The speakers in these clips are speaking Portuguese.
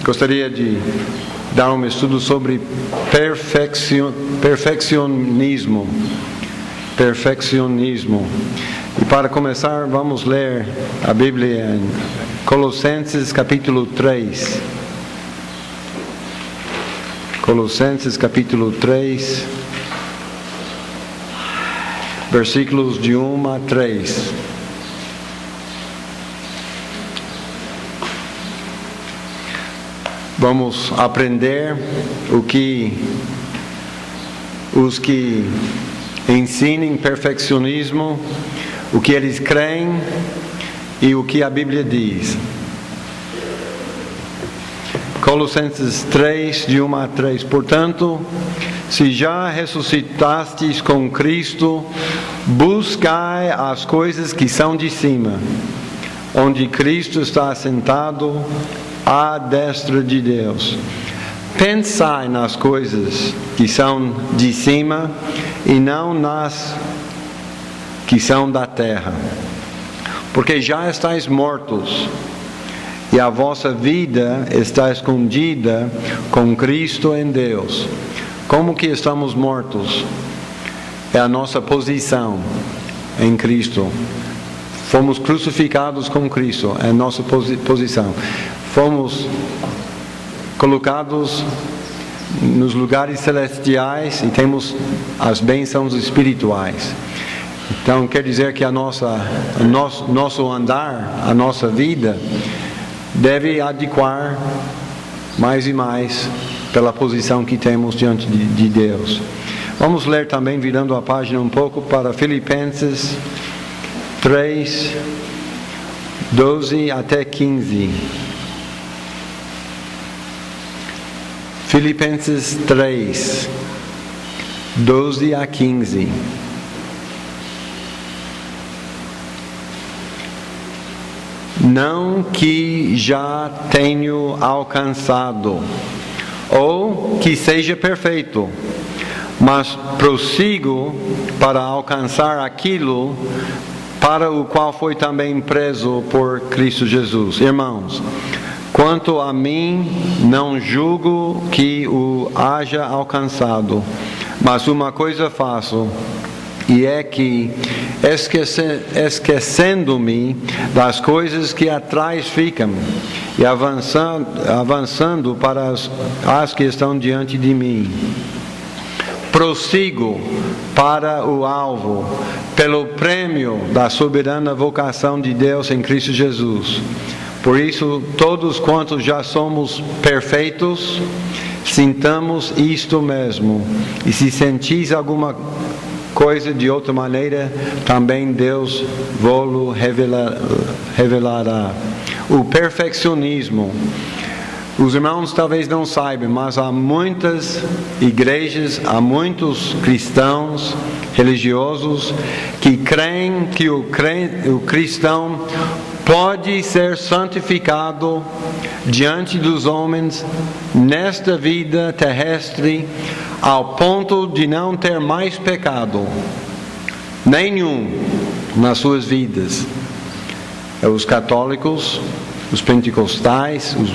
gostaria de dar um estudo sobre perfeccionismo. E para começar, vamos ler a Bíblia em Colossenses capítulo 3. Colossenses capítulo 3, versículos de 1 a 3. Vamos aprender o que os que ensinem perfeccionismo, o que eles creem e o que a Bíblia diz. Colossenses 3, de 1 a 3. Portanto, se já ressuscitastes com Cristo, buscai as coisas que são de cima, onde Cristo está assentado à destra de Deus. Pensai nas coisas que são de cima e não nas que são da terra, porque já estáis mortos e a vossa vida está escondida com Cristo em Deus. Como que estamos mortos? É a nossa posição em Cristo. Fomos crucificados com Cristo, é a nossa posição. Fomos colocados nos lugares celestiais e temos as bênçãos espirituais. Então quer dizer que nosso andar, a nossa vida, deve adequar mais e mais pela posição que temos diante de Deus. Vamos ler também, virando a página um pouco, para Filipenses 3, 12 até 15. Filipenses 3, 12 a 15. Não que já tenho alcançado, ou que seja perfeito, mas prossigo para alcançar aquilo para o qual foi também preso por Cristo Jesus. Irmãos, quanto a mim, não julgo que o haja alcançado, mas uma coisa faço, e é que, esquecendo-me das coisas que atrás ficam, e avançando para as que estão diante de mim, prossigo para o alvo, pelo prêmio da soberana vocação de Deus em Cristo Jesus. Por isso, todos quantos já somos perfeitos, sintamos isto mesmo. E se sentis alguma coisa de outra maneira, também Deus vô-lo revelará. O perfeccionismo. Os irmãos talvez não saibam, mas há muitas igrejas, há muitos cristãos religiosos que creem que o cristão pode ser santificado diante dos homens nesta vida terrestre ao ponto de não ter mais pecado nenhum nas suas vidas. Os católicos, os pentecostais, os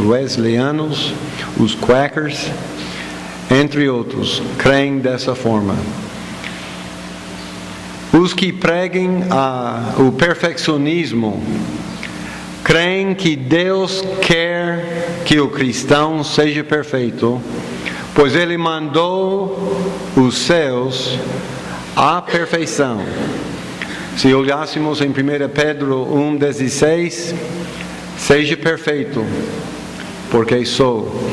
wesleyanos, os quakers, entre outros, creem dessa forma. Os que pregam o perfeccionismo creem que Deus quer que o cristão seja perfeito, pois Ele mandou os céus à perfeição. Se olhássemos em 1 Pedro 1,16, seja perfeito, porque sou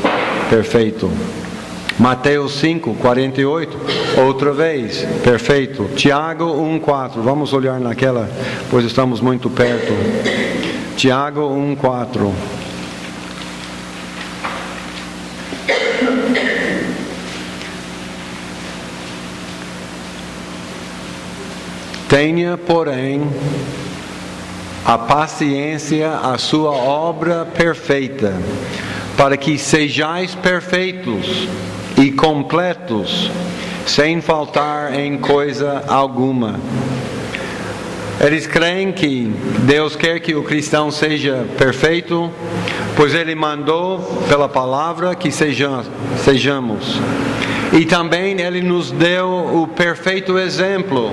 perfeito. Mateus 5:48, outra vez, perfeito. Tiago 1:4, vamos olhar naquela, pois estamos muito perto. Tiago 1:4. Tenha, porém, a paciência, a sua obra perfeita, para que sejais perfeitos e completos, sem faltar em coisa alguma. Eles creem que Deus quer que o cristão seja perfeito, pois Ele mandou pela palavra que sejamos. E também Ele nos deu o perfeito exemplo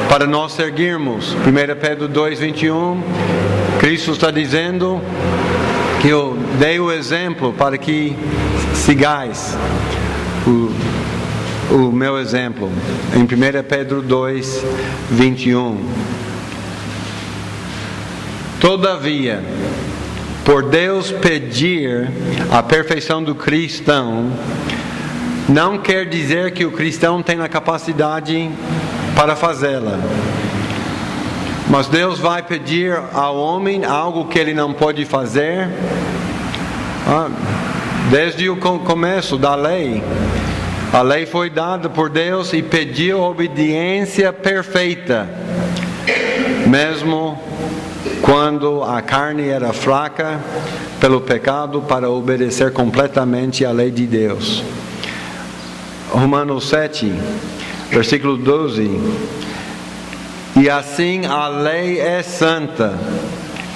para nós seguirmos. 1 Pedro 2:21, Cristo está dizendo que eu dei o exemplo para que sigais o meu exemplo. Em 1 Pedro 2:21. Todavia, por Deus pedir a perfeição do cristão, não quer dizer que o cristão tem a capacidade para fazê-la. Mas Deus vai pedir ao homem algo que ele não pode fazer. Desde o começo da lei, a lei foi dada por Deus e pediu obediência perfeita, mesmo quando a carne era fraca pelo pecado, para obedecer completamente à lei de Deus. Romanos 7, versículo 12. E assim a lei é santa,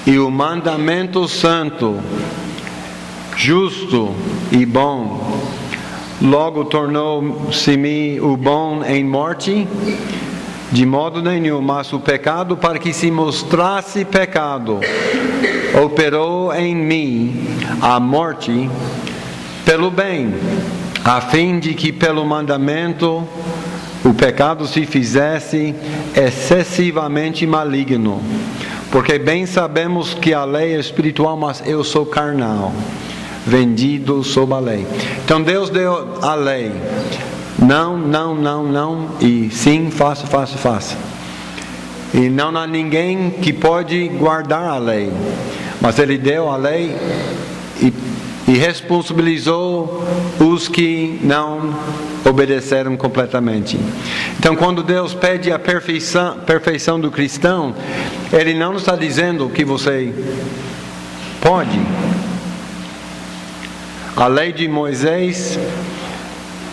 e o mandamento santo, justo e bom. Logo tornou-se-me o bom em morte, de modo nenhum, mas o pecado, para que se mostrasse pecado, operou em mim a morte pelo bem, a fim de que pelo mandamento o pecado se fizesse excessivamente maligno. Porque bem sabemos que a lei é espiritual, mas eu sou carnal, vendido sob a lei. Então Deus deu a lei. Não, não, não, não. E sim, faça, faça, faça. E não há ninguém que pode guardar a lei. Mas Ele deu a lei e responsabilizou os que não obedeceram completamente. Então, quando Deus pede a perfeição do cristão, Ele não está dizendo que você pode. A lei de Moisés,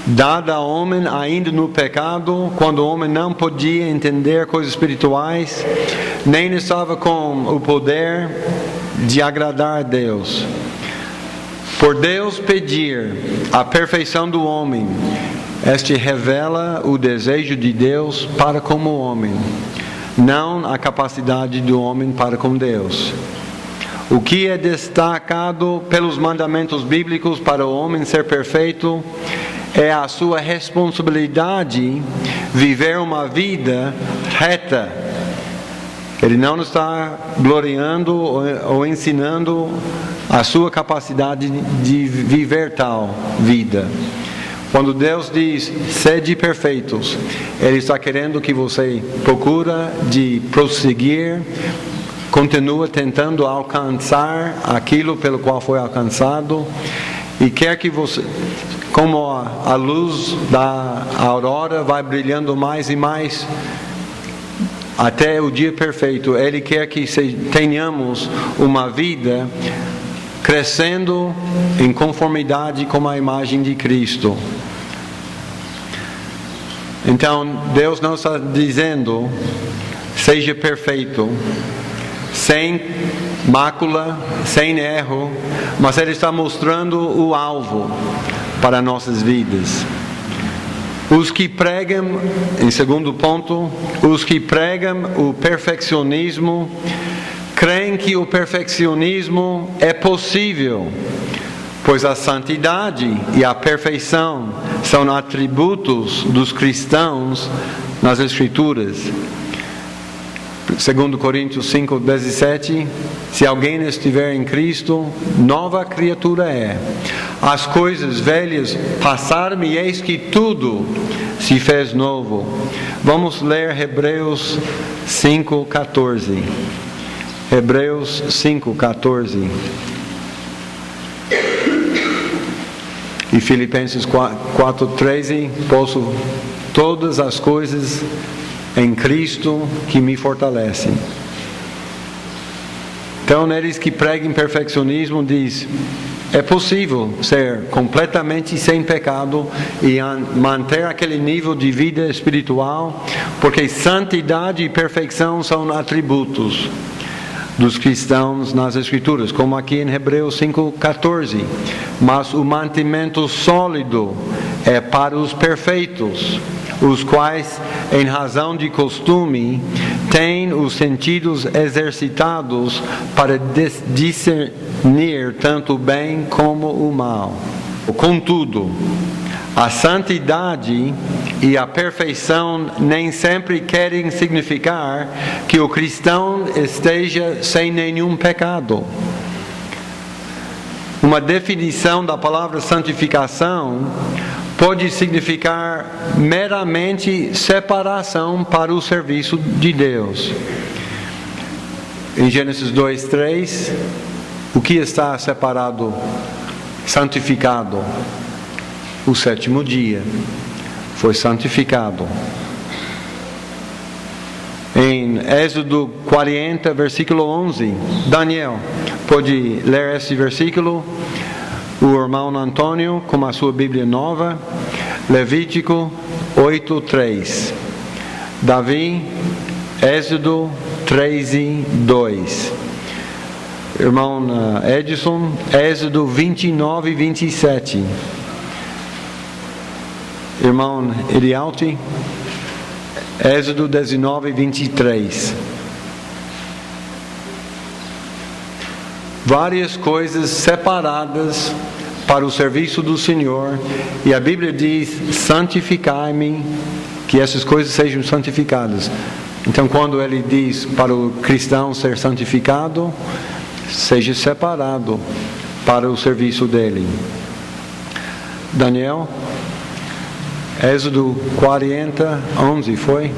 dada ao homem ainda no pecado, quando o homem não podia entender coisas espirituais, nem estava com o poder de agradar a Deus. Por Deus pedir a perfeição do homem, este revela o desejo de Deus para com o homem, não a capacidade do homem para com Deus. O que é destacado pelos mandamentos bíblicos para o homem ser perfeito é a sua responsabilidade viver uma vida reta. Ele não está gloriando ou ensinando a sua capacidade de viver tal vida. Quando Deus diz, sede perfeitos, Ele está querendo que você procura de prosseguir, continua tentando alcançar aquilo pelo qual foi alcançado, e quer que você, como a luz da aurora vai brilhando mais e mais até o dia perfeito, Ele quer que tenhamos uma vida crescendo em conformidade com a imagem de Cristo. Então, Deus não está dizendo, seja perfeito, sem mácula, sem erro, mas Ele está mostrando o alvo para nossas vidas. Os que pregam, em segundo ponto, os que pregam o perfeccionismo, creem que o perfeccionismo é possível, pois a santidade e a perfeição são atributos dos cristãos nas Escrituras. 2 Coríntios 5:17, se alguém estiver em Cristo, nova criatura é. As coisas velhas passaram e eis que tudo se fez novo. Vamos ler Hebreus 5:14. Hebreus 5:14. E Filipenses 4:13, posso todas as coisas em Cristo que me fortalece. Então, eles que pregam perfeccionismo diz, é possível ser completamente sem pecado e manter aquele nível de vida espiritual, porque santidade e perfeição são atributos. dos cristãos nas Escrituras, como aqui em Hebreus 5,14. Mas o mantimento sólido é para os perfeitos, os quais, em razão de costume, têm os sentidos exercitados para discernir tanto o bem como o mal. Contudo, a santidade e a perfeição nem sempre querem significar que o cristão esteja sem nenhum pecado. Uma definição da palavra santificação pode significar meramente separação para o serviço de Deus. Em Gênesis 2:3, o que está separado, santificado? O 7º dia foi santificado. Em Êxodo 40, versículo 11, Daniel, pode ler esse versículo? O irmão Antônio, com a sua Bíblia nova, Levítico 8:3. Davi, Êxodo 13:2. Irmão Edson, Êxodo 29:27. Irmão Elialti, Êxodo 19:23. Várias coisas separadas para o serviço do Senhor, e a Bíblia diz: santificai-me, que essas coisas sejam santificadas. Então, quando ele diz para o cristão ser santificado, seja separado para o serviço dele. Daniel, Êxodo 40:11 foi?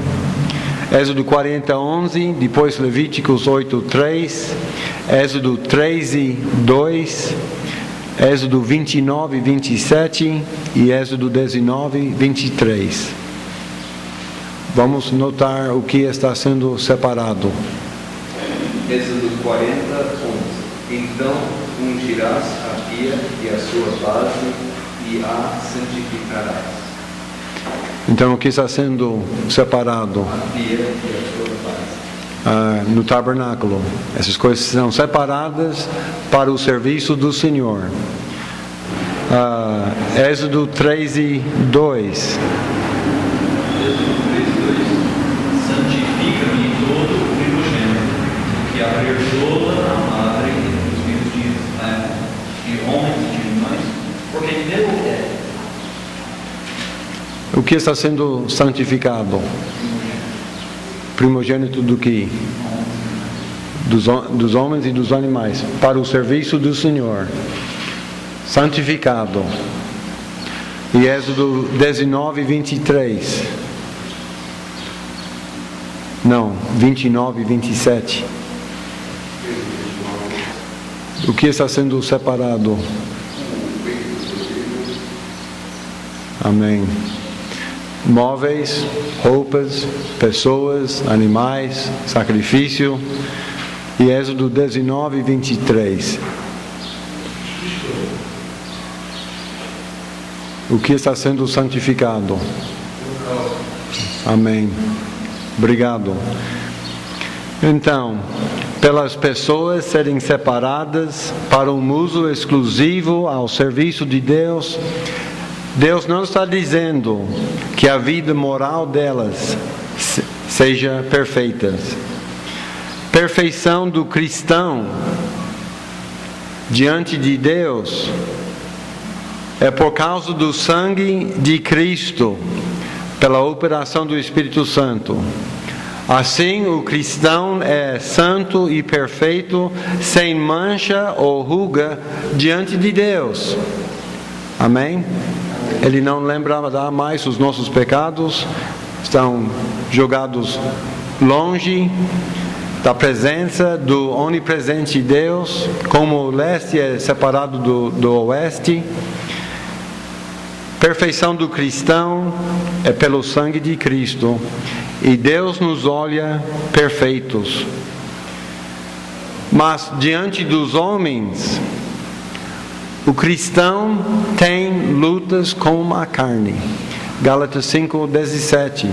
Êxodo 40:11, depois Levíticos 8:3, Êxodo 13:2, Êxodo 29:27 e Êxodo 19:23. Vamos notar o que está sendo separado. Êxodo 40:11. Então ungirás a pia e a sua base e a santificarás. Então, o que está sendo separado? No tabernáculo. Essas coisas são separadas para o serviço do Senhor. Êxodo 13:2. Santifica-me todo o primogênito, que aperdoa a madre dos meus dias, de homens e de mães, porque meu é. O que está sendo santificado? Primogênito do que? Dos homens e dos animais, para o serviço do Senhor. Santificado. E Êxodo 19:23. Não, 29:27. O que está sendo separado? Amém. Móveis, roupas, pessoas, animais, sacrifício. E Êxodo 19:23. O que está sendo santificado? Amém. Obrigado. Então, pelas pessoas serem separadas para um uso exclusivo ao serviço de Deus, Deus não está dizendo que a vida moral delas seja perfeita. Perfeição do cristão diante de Deus é por causa do sangue de Cristo, pela operação do Espírito Santo. Assim, o cristão é santo e perfeito, sem mancha ou ruga diante de Deus. Amém? Ele não lembrará mais os nossos pecados, estão jogados longe da presença do onipresente Deus, como o leste é separado do oeste. Perfeição do cristão é pelo sangue de Cristo, e Deus nos olha perfeitos. Mas diante dos homens, o cristão tem lutas com a carne. Gálatas 5:17.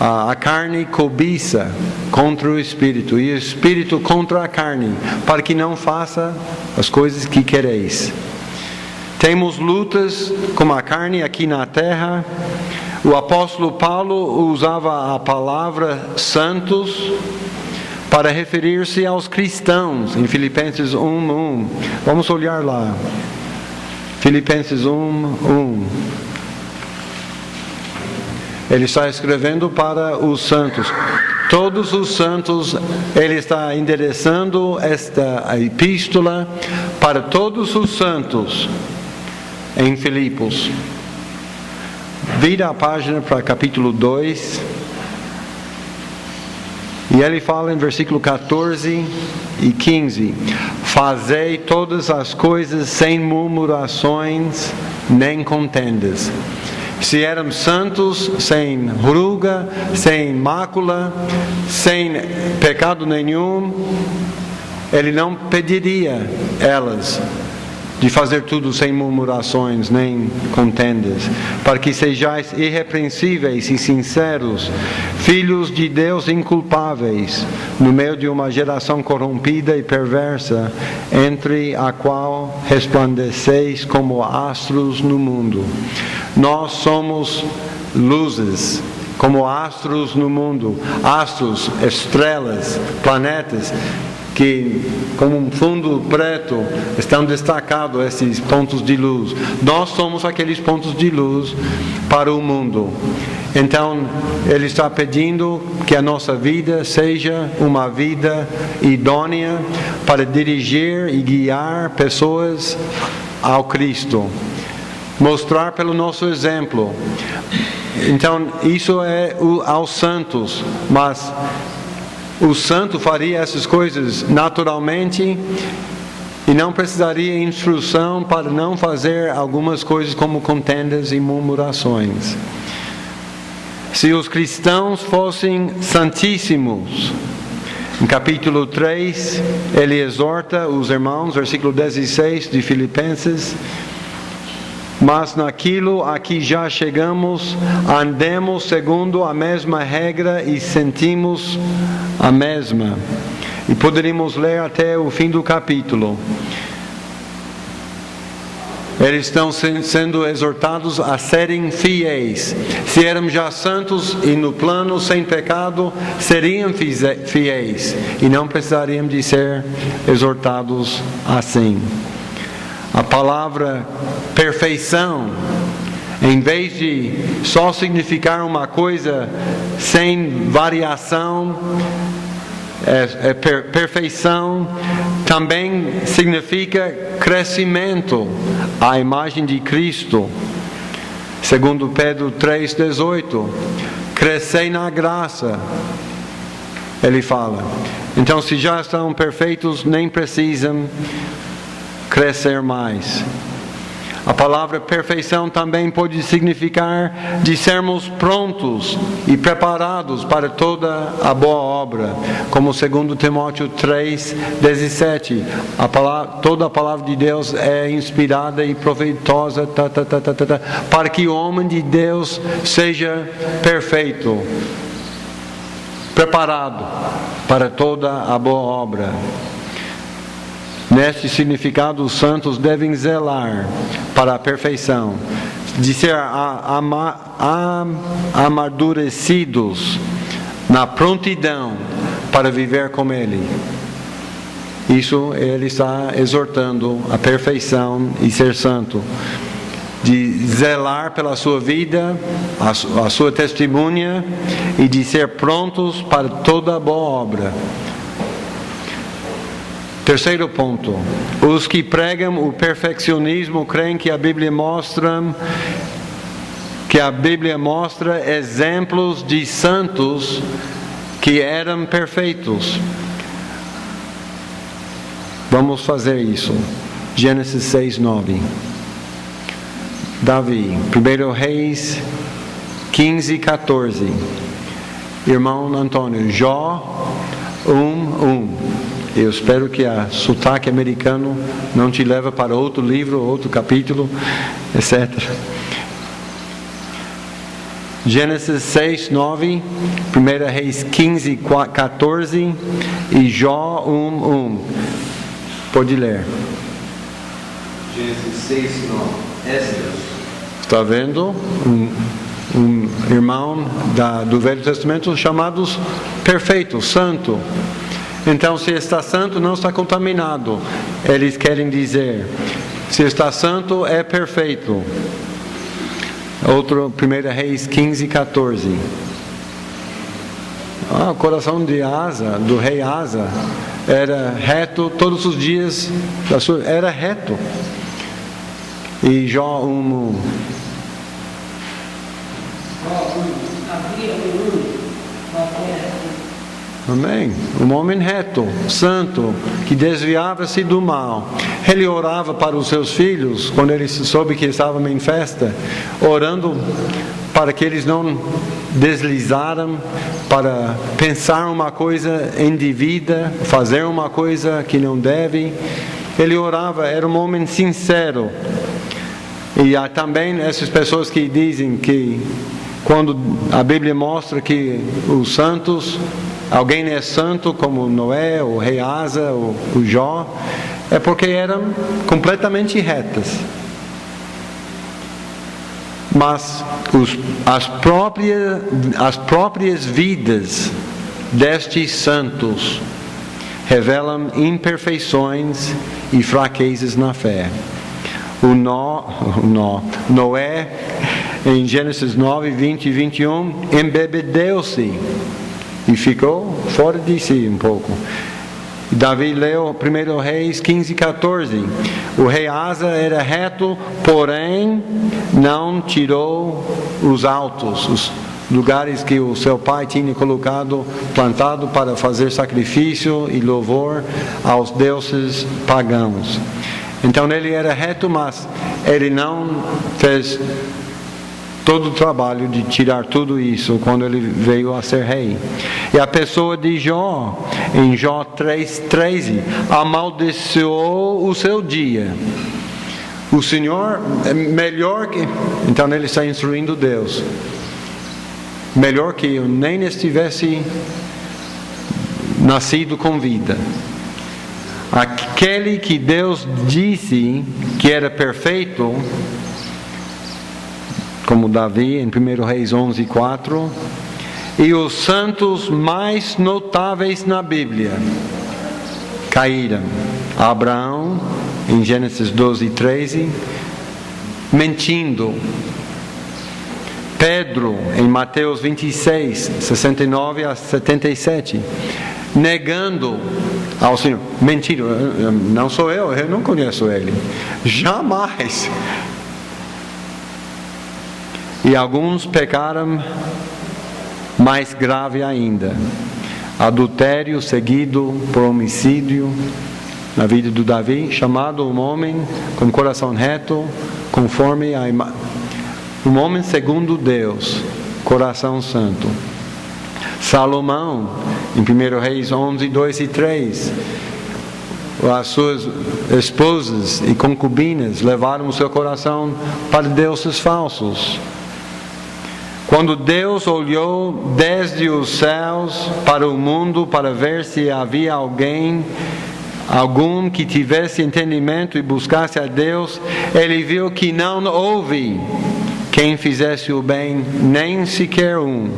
A carne cobiça contra o espírito e o espírito contra a carne, para que não faça as coisas que quereis. Temos lutas com a carne aqui na terra. O apóstolo Paulo usava a palavra santos para referir-se aos cristãos em Filipenses 1:1. Vamos olhar lá. Filipenses 1:1. Ele está escrevendo para os santos. Todos os santos, ele está endereçando esta epístola para todos os santos em Filipos. Vira a página para capítulo 2. E ele fala em versículo 14 e 15. Fazei todas as coisas sem murmurações nem contendas. Se éramos santos, sem ruga, sem mácula, sem pecado nenhum, ele não pediria elas de fazer tudo sem murmurações nem contendas, para que sejais irrepreensíveis e sinceros, filhos de Deus inculpáveis, no meio de uma geração corrompida e perversa, entre a qual resplandeceis como astros no mundo. Nós somos luzes, como astros no mundo, astros, estrelas, planetas, que como um fundo preto estão destacados esses pontos de luz. Nós somos aqueles pontos de luz para o mundo. Então, ele está pedindo que a nossa vida seja uma vida idônea para dirigir e guiar pessoas ao Cristo. Mostrar pelo nosso exemplo. Então, isso é aos santos, mas o santo faria essas coisas naturalmente e não precisaria instrução para não fazer algumas coisas como contendas e murmurações. Se os cristãos fossem santíssimos, em capítulo 3, ele exorta os irmãos, versículo 16 de Filipenses: mas naquilo a que já chegamos, andemos segundo a mesma regra e sentimos a mesma. E poderíamos ler até o fim do capítulo. Eles estão sendo exortados a serem fiéis. Se éramos já santos e no plano sem pecado, seriam fiéis. E não precisariam de ser exortados assim. A palavra perfeição, em vez de só significar uma coisa sem variação, perfeição, também significa crescimento à imagem de Cristo. Segundo Pedro 3,18, crescei na graça, ele fala. Então, se já estão perfeitos, nem precisam crescer mais. A palavra perfeição também pode significar de sermos prontos e preparados para toda a boa obra, como 2 Timóteo 3,17. Toda a palavra de Deus é inspirada e proveitosa para que o homem de Deus seja perfeito, preparado para toda a boa obra. Neste significado, os santos devem zelar para a perfeição, de ser amadurecidos na prontidão para viver com Ele. Isso ele está exortando a perfeição e ser santo, de zelar pela sua vida, a sua testemunha, e de ser prontos para toda a boa obra. Terceiro ponto: os que pregam o perfeccionismo creem que a Bíblia mostra exemplos de santos que eram perfeitos. Vamos fazer isso. Gênesis 6:9. Davi, 1 Reis 15:14. Irmão Antônio, Jó 1:1. Eu espero que a sotaque americano não te leve para outro livro, outro capítulo, etc. Gênesis 6, 9, 1 Reis 15, 14 e Jó 1, 1. Pode ler. Gênesis 6, 9. Esdras. Está vendo? Um irmão do Velho Testamento chamados perfeito, santo. Então, se está santo, não está contaminado. Eles querem dizer, se está santo, é perfeito. Outro, 1 Reis 15, 14. O coração de Asa, do rei Asa, era reto todos os dias, era reto. E Jó 1. Amém. Um homem reto, santo, que desviava-se do mal. Ele orava para os seus filhos, quando ele soube que estavam em festa, orando para que eles não deslizaram, para pensar uma coisa indevida, fazer uma coisa que não deve. Ele orava, era um homem sincero. E há também essas pessoas que dizem que quando a Bíblia mostra que os santos, alguém é santo como Noé, o rei Asa, o Jó, é porque eram completamente retas. Mas as próprias vidas destes santos revelam imperfeições e fraquezas na fé. Noé, em Gênesis 9, 20 e 21, embebedeu-se e ficou fora de si um pouco. Davi leu 1 Reis 15, 14. O rei Asa era reto, porém não tirou os altos, os lugares que o seu pai tinha colocado, plantado para fazer sacrifício e louvor aos deuses pagãos. Então ele era reto, mas ele não fez todo o trabalho de tirar tudo isso quando ele veio a ser rei. E a pessoa de Jó, em Jó 3,13, amaldiçoou o seu dia. O Senhor é melhor que... Então ele está instruindo Deus. Melhor que eu nem estivesse nascido com vida. Aquele que Deus disse que era perfeito, como Davi em 1 Reis 11, 4, e os santos mais notáveis na Bíblia caíram. Abraão, em Gênesis 12, 13, mentindo. Pedro, em Mateus 26, 69 a 77, negando ao Senhor. Mentira, não sou eu não conheço ele. Jamais. E alguns pecaram mais grave ainda. Adultério seguido por homicídio na vida do Davi, chamado um homem com coração reto, conforme a um homem segundo Deus, coração santo. Salomão, em 1 Reis 11, 2 e 3, as suas esposas e concubinas levaram o seu coração para deuses falsos. Quando Deus olhou desde os céus para o mundo para ver se havia algum que tivesse entendimento e buscasse a Deus, Ele viu que não houve quem fizesse o bem, nem sequer um.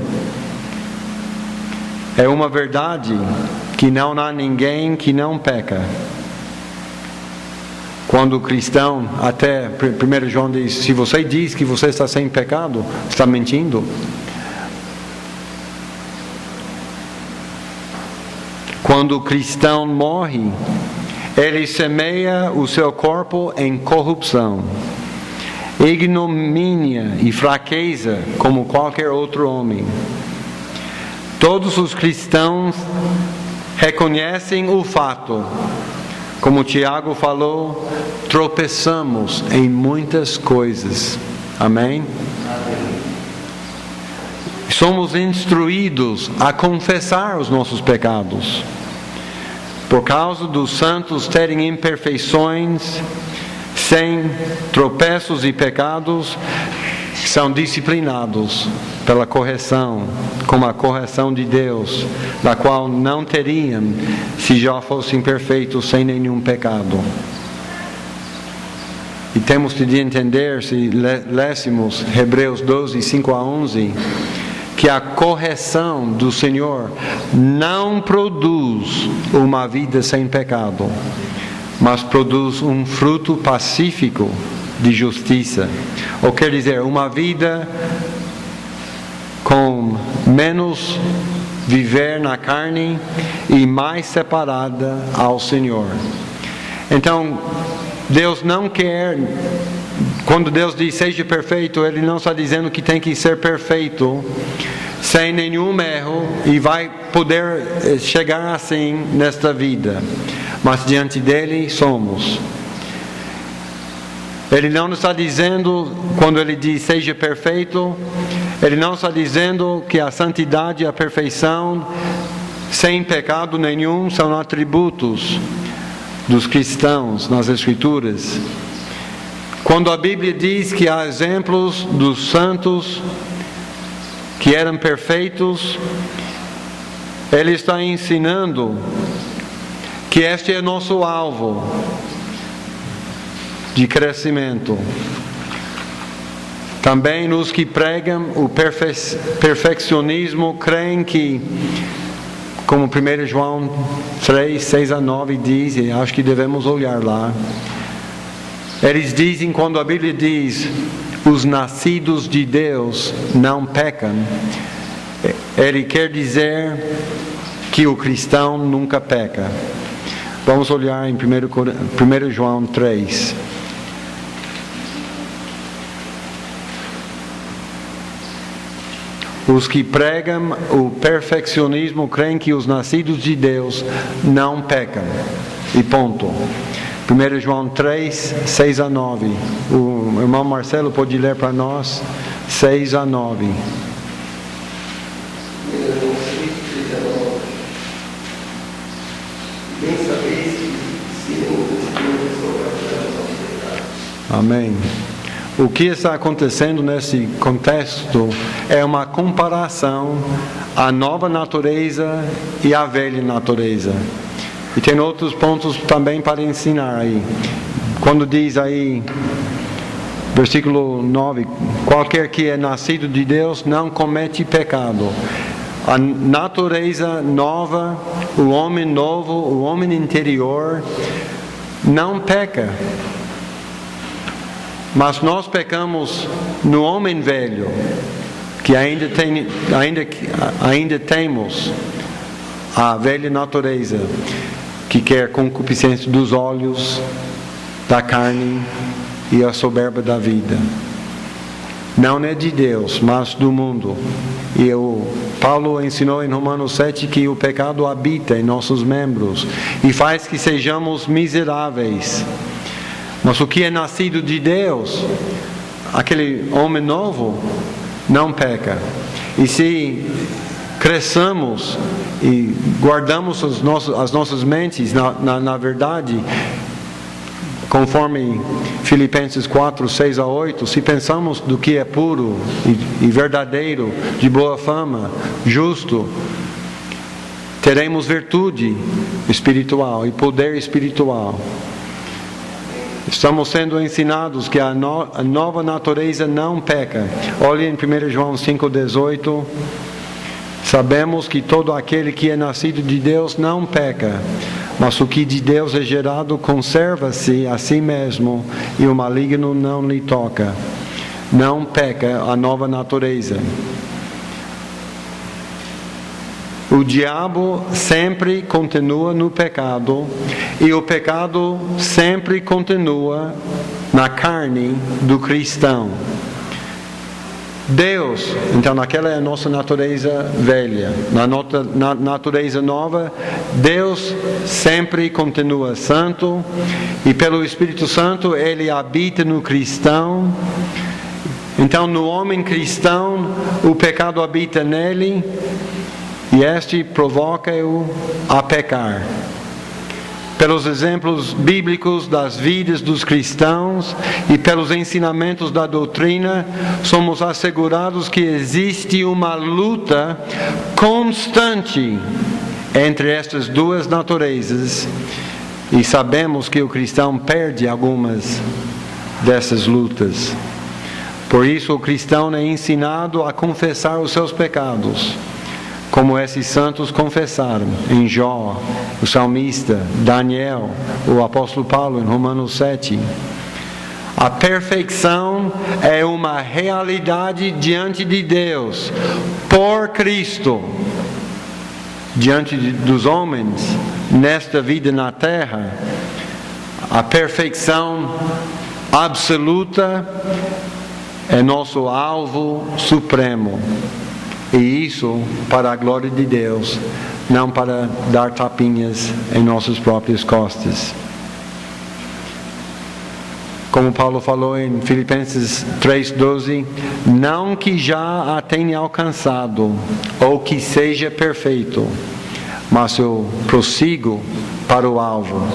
É uma verdade que não há ninguém que não peca. Quando o cristão, até 1 João diz, se você diz que você está sem pecado, está mentindo. Quando o cristão morre, ele semeia o seu corpo em corrupção, ignomínia e fraqueza, como qualquer outro homem. Todos os cristãos reconhecem o fato. Como Tiago falou, tropeçamos em muitas coisas. Amém? Somos instruídos a confessar os nossos pecados. Por causa dos santos terem imperfeições, sem tropeços e pecados, são disciplinados pela correção, como a correção de Deus, da qual não teriam se já fossem perfeitos sem nenhum pecado. E temos de entender, se lêssemos Hebreus 12, 5 a 11, que a correção do Senhor não produz uma vida sem pecado, mas produz um fruto pacífico de justiça. Ou quer dizer, uma vida com menos viver na carne e mais separada ao Senhor. Então, Deus não quer, quando Deus diz seja perfeito, Ele não está dizendo que tem que ser perfeito, sem nenhum erro, e vai poder chegar assim nesta vida. Mas diante dEle somos. Ele não está dizendo, quando Ele diz seja perfeito, Ele não está dizendo que a santidade e a perfeição, sem pecado nenhum, são atributos dos cristãos nas Escrituras. Quando a Bíblia diz que há exemplos dos santos que eram perfeitos, Ele está ensinando que este é nosso alvo de crescimento. Também os que pregam o perfeccionismo creem que, como 1 João 3, 6 a 9 diz, e acho que devemos olhar lá, eles dizem, quando a Bíblia diz os nascidos de Deus não pecam, Ele quer dizer que o cristão nunca peca. Vamos olhar em 1 João 3. Os que pregam o perfeccionismo creem que os nascidos de Deus não pecam. E ponto. 1 João 3, 6 a 9. O irmão Marcelo pode ler para nós 6 a 9. Amém. O que está acontecendo nesse contexto é uma comparação à nova natureza e à velha natureza. E tem outros pontos também para ensinar aí. Quando diz aí, versículo 9, qualquer que é nascido de Deus não comete pecado. A natureza nova, o homem novo, o homem interior, não peca. Mas nós pecamos no homem velho, que ainda temos a velha natureza, que quer concupiscência dos olhos, da carne e a soberba da vida. Não é de Deus, mas do mundo. E Paulo ensinou em Romanos 7 que o pecado habita em nossos membros e faz que sejamos miseráveis. Mas o que é nascido de Deus, aquele homem novo, não peca. E se cresçamos e guardamos as nossas mentes na verdade, conforme Filipenses 4, 6 a 8, se pensamos do que é puro e verdadeiro, de boa fama, justo, teremos virtude espiritual e poder espiritual. Estamos sendo ensinados que a nova natureza não peca. Olhem em 1 João 5,18. Sabemos que todo aquele que é nascido de Deus não peca, mas o que de Deus é gerado conserva-se a si mesmo e o maligno não lhe toca. Não peca a nova natureza. O diabo sempre continua no pecado e o pecado sempre continua na carne do cristão. Deus, então aquela é a nossa natureza velha. Na natureza nova, Deus sempre continua santo e pelo Espírito Santo Ele habita no cristão. Então no homem cristão, o pecado habita nele e este provoca-o a pecar. pelos exemplos bíblicos das vidas dos cristãos e pelos ensinamentos da doutrina, somos assegurados que existe uma luta constante entre estas duas naturezas, e sabemos que o cristão perde algumas dessas lutas. Por isso o cristão é ensinado a confessar os seus pecados, como esses santos confessaram em Jó, o salmista, Daniel, o apóstolo Paulo em Romanos 7. A perfeição é uma realidade diante de Deus, por Cristo. Diante dos homens, nesta vida na terra, a perfeição absoluta é nosso alvo supremo. E isso para a glória de Deus, não para dar tapinhas em nossas próprias costas. Como Paulo falou em Filipenses 3:12, não que já a tenha alcançado, ou que seja perfeito, mas eu prossigo para o alvo.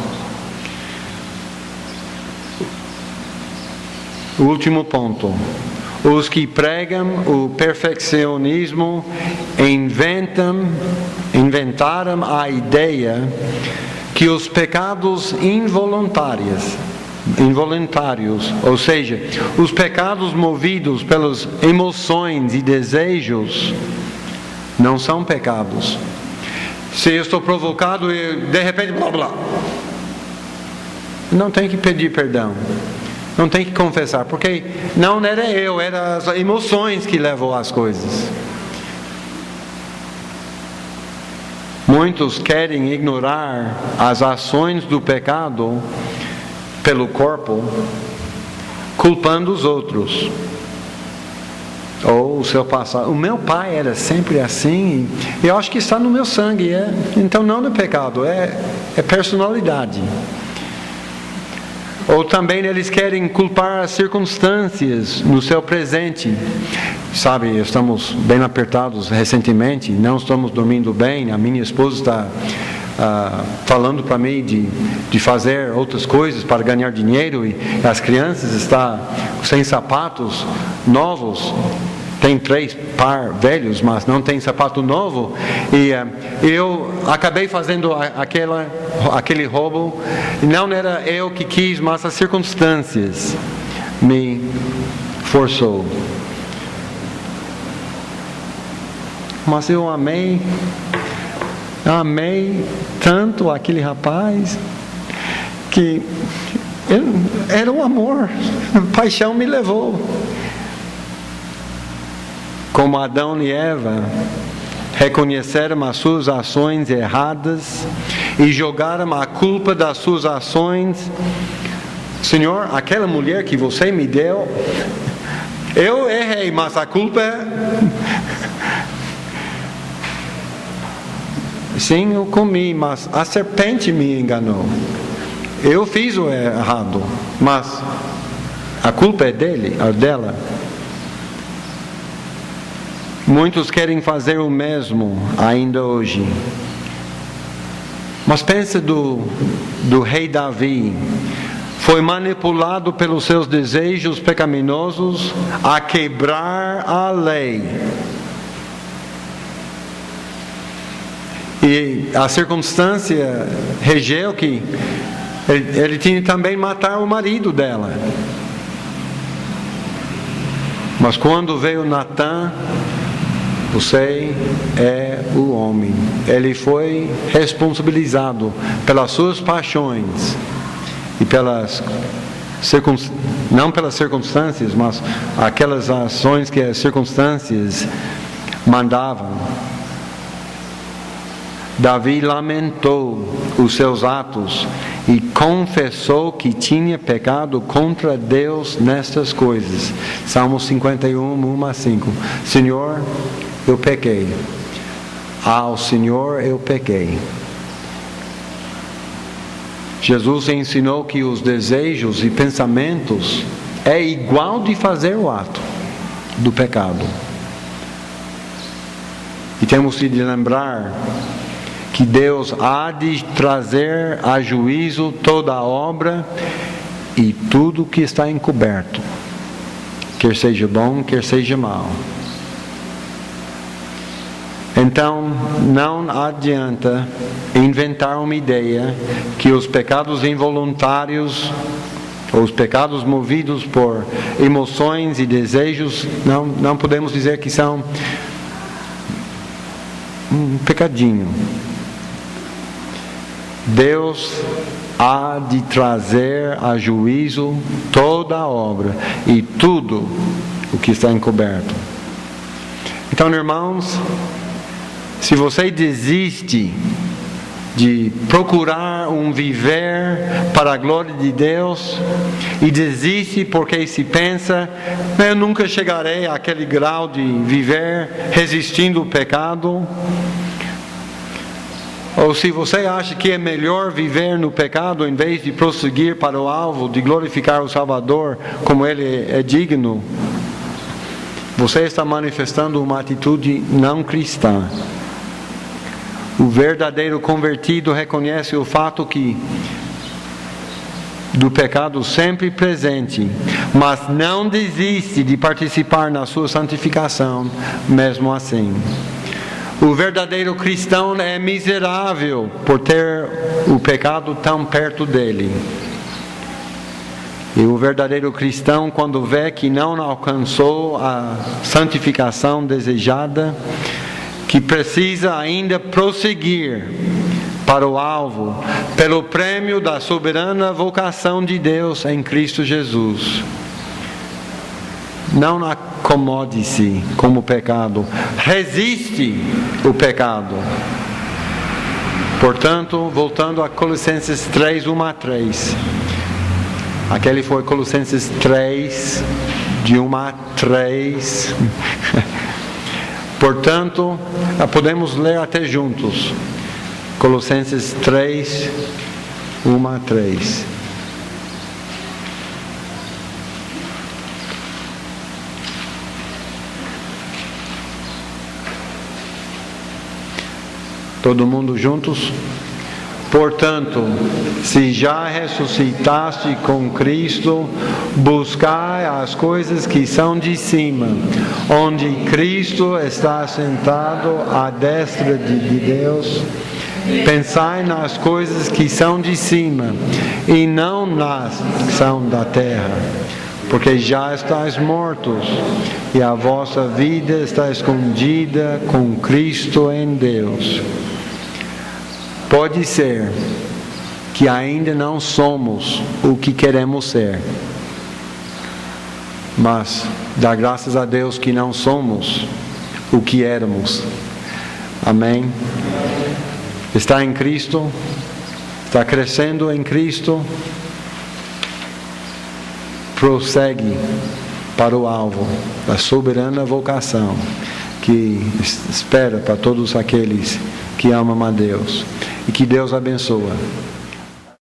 O último ponto. Os que pregam o perfeccionismo inventaram a ideia que os pecados involuntários, ou seja, os pecados movidos pelas emoções e desejos, não são pecados. Se eu estou provocado e de repente blá blá, não tenho que pedir perdão, não tenho que confessar, porque não era eu, eram as emoções que levam às coisas. Muitos querem ignorar as ações do pecado pelo corpo, culpando os outros ou o seu passado. O meu pai era sempre assim, eu acho que está no meu sangue, então não é pecado, é personalidade. Ou também eles querem culpar as circunstâncias no seu presente. Sabe, estamos bem apertados recentemente, não estamos dormindo bem, a minha esposa está falando para mim de fazer outras coisas para ganhar dinheiro, e as crianças estão sem sapatos novos. Tem 3 par velhos, mas não tem sapato novo. E eu acabei fazendo aquele roubo. Não era eu que quis, mas as circunstâncias me forçou. Mas eu amei tanto aquele rapaz, que era um amor, paixão me levou. Como Adão e Eva reconheceram as suas ações erradas e jogaram a culpa das suas ações. Senhor, aquela mulher que você me deu, eu errei, mas a culpa é... Sim, eu comi, mas a serpente me enganou. Eu fiz o errado, mas a culpa é dela. Muitos querem fazer o mesmo ainda hoje. Mas pensa do rei Davi. Foi manipulado pelos seus desejos pecaminosos a quebrar a lei. E a circunstância regeu que ele tinha também matar o marido dela. Mas quando veio Natã, você é o homem. Ele foi responsabilizado pelas suas paixões e não pelas circunstâncias, mas aquelas ações que as circunstâncias mandavam. Davi lamentou os seus atos e confessou que tinha pecado contra Deus nestas coisas. Salmo 51, 1-5. Senhor, eu pequei. Ao Senhor eu pequei. Jesus ensinou que os desejos e pensamentos é igual de fazer o ato do pecado. E temos de lembrar que Deus há de trazer a juízo toda a obra e tudo que está encoberto, quer seja bom, quer seja mal. Então, não adianta inventar uma ideia que os pecados involuntários, ou os pecados movidos por emoções e desejos, não podemos dizer que são um pecadinho. Deus há de trazer a juízo toda a obra e tudo o que está encoberto. Então, irmãos, se você desiste de procurar um viver para a glória de Deus e desiste porque se pensa, eu nunca chegarei àquele grau de viver resistindo ao pecado, ou se você acha que é melhor viver no pecado em vez de prosseguir para o alvo de glorificar o Salvador como Ele é digno, você está manifestando uma atitude não cristã. O verdadeiro convertido reconhece o fato do pecado sempre presente, mas não desiste de participar na sua santificação, mesmo assim. O verdadeiro cristão é miserável por ter o pecado tão perto dele. E o verdadeiro cristão, quando vê que não alcançou a santificação desejada, que precisa ainda prosseguir para o alvo, pelo prêmio da soberana vocação de Deus em Cristo Jesus. Não acomode-se com o pecado, resiste o pecado. Portanto, voltando a Colossenses 3, 1-3. Aquele foi Colossenses 3, de 1-3. Portanto, podemos ler até juntos. Colossenses 3, 1-3. Todo mundo juntos? Portanto, se já ressuscitaste com Cristo, buscai as coisas que são de cima, onde Cristo está sentado à destra de Deus. Pensai nas coisas que são de cima, e não nas que são da terra, porque já estáis mortos, e a vossa vida está escondida com Cristo em Deus. Pode ser que ainda não somos o que queremos ser, mas dá graças a Deus que não somos o que éramos. Amém? Está em Cristo, está crescendo em Cristo, prossegue para o alvo da soberana vocação que espera para todos aqueles que amam a Deus. E que Deus abençoe.